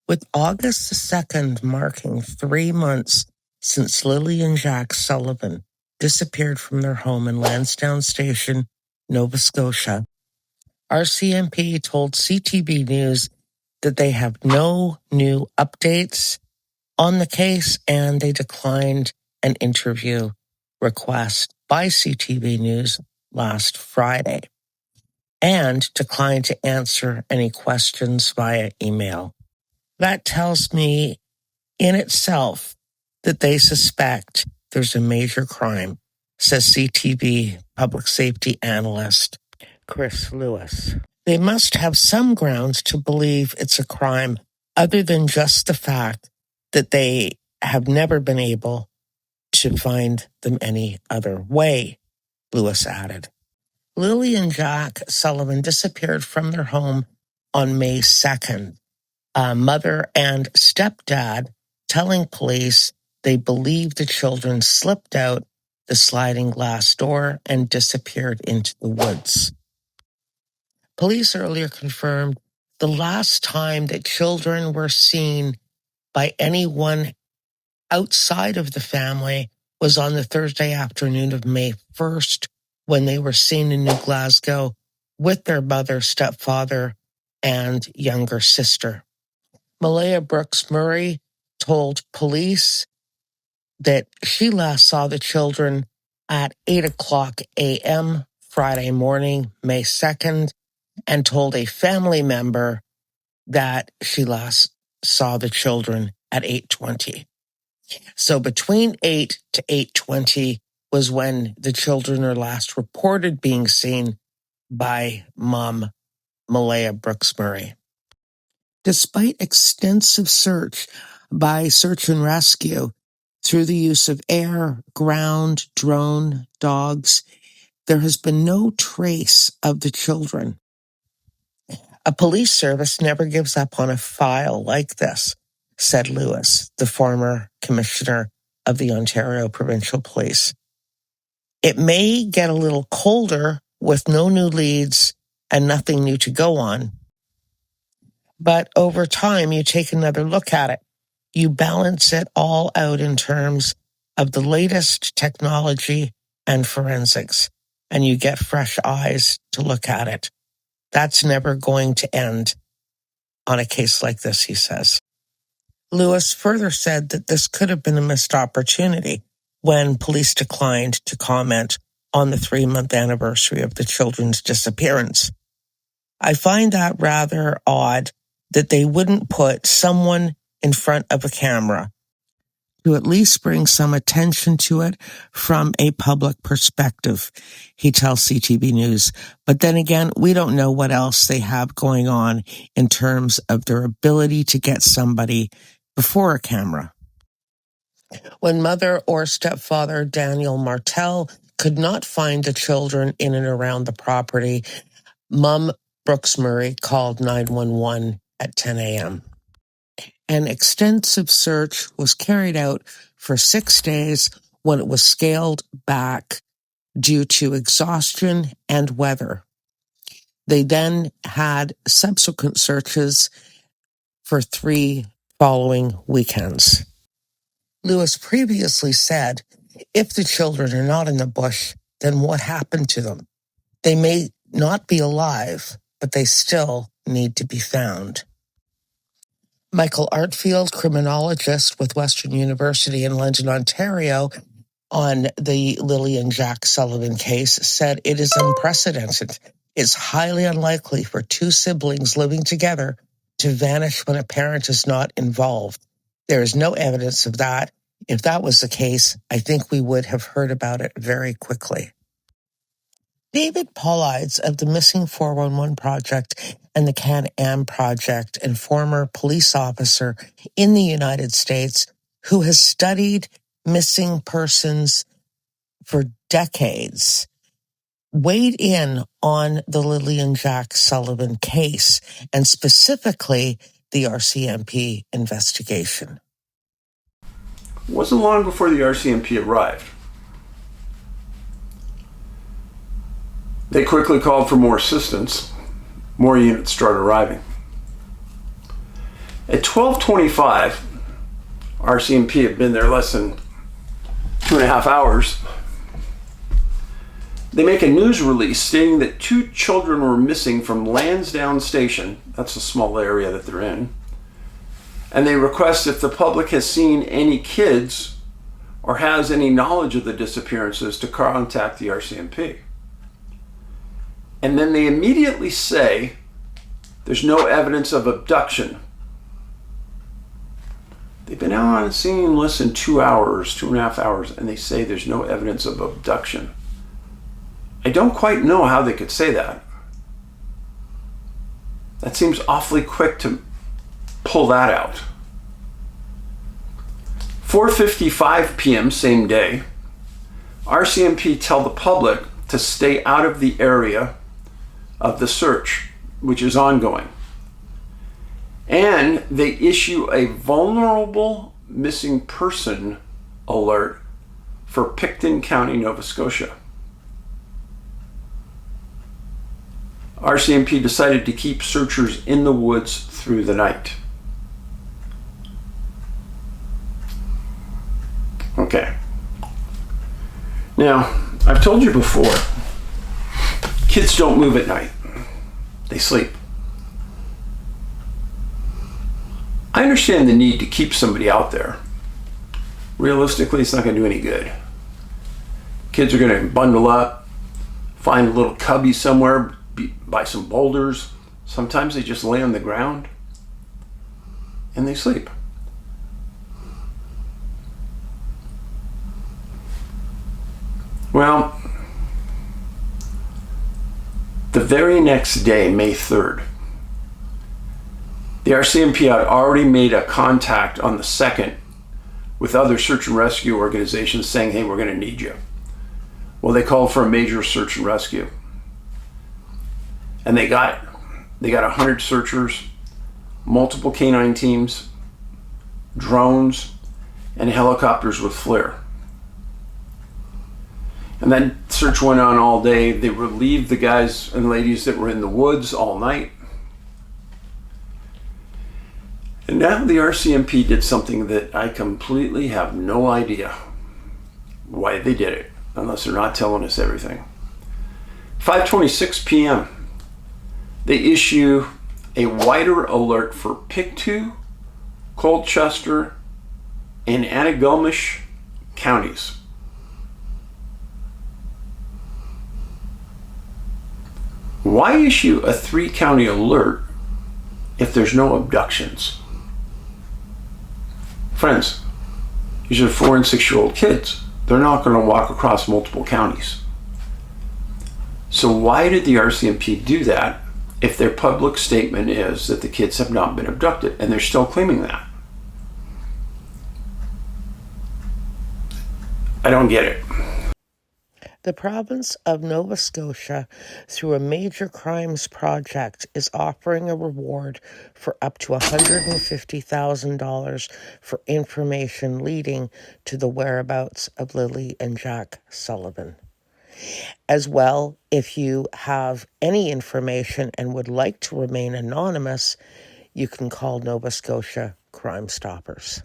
With August the 2nd marking 3 months since Lily and Jack Sullivan disappeared from their home in Lansdowne Station, Nova Scotia, RCMP told CTV News that they have no new updates on the case, and they declined an interview request by CTV News last Friday and declined to answer any questions via email. That tells me in itself that they suspect there's a major crime, says CTV public safety analyst Chris Lewis. They must have some grounds to believe it's a crime other than just the fact that they have never been able to find them any other way, Lewis added. Lily and Jack Sullivan disappeared from their home on May 2nd. Mother and stepdad telling police they believe the children slipped out the sliding glass door and disappeared into the woods. Police earlier confirmed the last time that children were seen by anyone outside of the family was on the Thursday afternoon of May 1st, when they were seen in New Glasgow with their mother, stepfather, and younger sister. Malaya Brooks Murray told police that she last saw the children at 8:00 a.m. Friday morning, May 2nd, and told a family member that she last saw the children at 8:20. So between 8 to 8:20 was when the children are last reported being seen by mom Malaya Brooks Murray. Despite extensive search by search and rescue through the use of air, ground, drone, dogs, there has been no trace of the children. A police service never gives up on a file like this, said Lewis, the former commissioner of the Ontario Provincial Police. It may get a little colder with no new leads and nothing new to go on. But over time, you take another look at it. You balance it all out in terms of the latest technology and forensics, and you get fresh eyes to look at it. That's never going to end on a case like this, he says. Lewis further said that this could have been a missed opportunity when police declined to comment on the 3-month anniversary of the children's disappearance. I find that rather odd that they wouldn't put someone in front of a camera to at least bring some attention to it from a public perspective, he tells CTV News. But then again, we don't know what else they have going on in terms of their ability to get somebody before a camera. When mother or stepfather Daniel Martel could not find the children in and around the property, Mum Brooks Murray called 911 at 10 a.m. An extensive search was carried out for 6 days when it was scaled back due to exhaustion and weather. They then had subsequent searches for 3 following weekends. Lewis previously said, if the children are not in the bush, then what happened to them? They may not be alive, but they still need to be found. Michael Artfield, criminologist with Western University in London, Ontario, on the Lily and Jack Sullivan case, said it is unprecedented. It's highly unlikely for 2 siblings living together to vanish when a parent is not involved. There is no evidence of that. If that was the case, I think we would have heard about it very quickly. David Paulides of the Missing 411 Project and the Can-Am Project, and former police officer in the United States who has studied missing persons for decades, weighed in on the Lily and Jack Sullivan case, and specifically the RCMP investigation. It wasn't long before the RCMP arrived. They quickly called for more assistance. More units started arriving. At 12:25, RCMP had been there less than 2.5 hours. They make a news release stating that 2 children were missing from Lansdowne Station. That's a small area that they're in. And they request if the public has seen any kids or has any knowledge of the disappearances to contact the RCMP. And then they immediately say there's no evidence of abduction. They've been out on scene less than 2 hours, 2.5 hours, and they say there's no evidence of abduction. I don't quite know how they could say that. That seems awfully quick to pull that out. 4:55 p.m. same day, RCMP tell the public to stay out of the area of the search, which is ongoing. And they issue a vulnerable missing person alert for Picton County, Nova Scotia. RCMP decided to keep searchers in the woods through the night. Okay. Now, I've told you before, kids don't move at night. They sleep. I understand the need to keep somebody out there. Realistically, it's not going to do any good. Kids are going to bundle up, find a little cubby somewhere, buy some boulders. Sometimes they just lay on the ground and they sleep. Well, the very next day, May 3rd, the RCMP had already made a contact on the 2nd with other search and rescue organizations saying, hey, we're going to need you. Well, they called for a major search and rescue. And they got it. They got 100 searchers, multiple canine teams, drones, and helicopters with FLIR. And that search went on all day. They relieved the guys and ladies that were in the woods all night. And now the RCMP did something that I completely have no idea why they did it, unless they're not telling us everything. 5:26 p.m. They issue a wider alert for Pictou, Colchester, and Antigonish counties. Why issue a 3-county alert if there's no abductions? Friends, these are 4 and 6-year-old kids. They're not going to walk across multiple counties. So why did the RCMP do that if their public statement is that the kids have not been abducted, and they're still claiming that? I don't get it. The province of Nova Scotia, through a major crimes project, is offering a reward for up to $150,000 for information leading to the whereabouts of Lily and Jack Sullivan. As well, if you have any information and would like to remain anonymous, you can call Nova Scotia Crime Stoppers.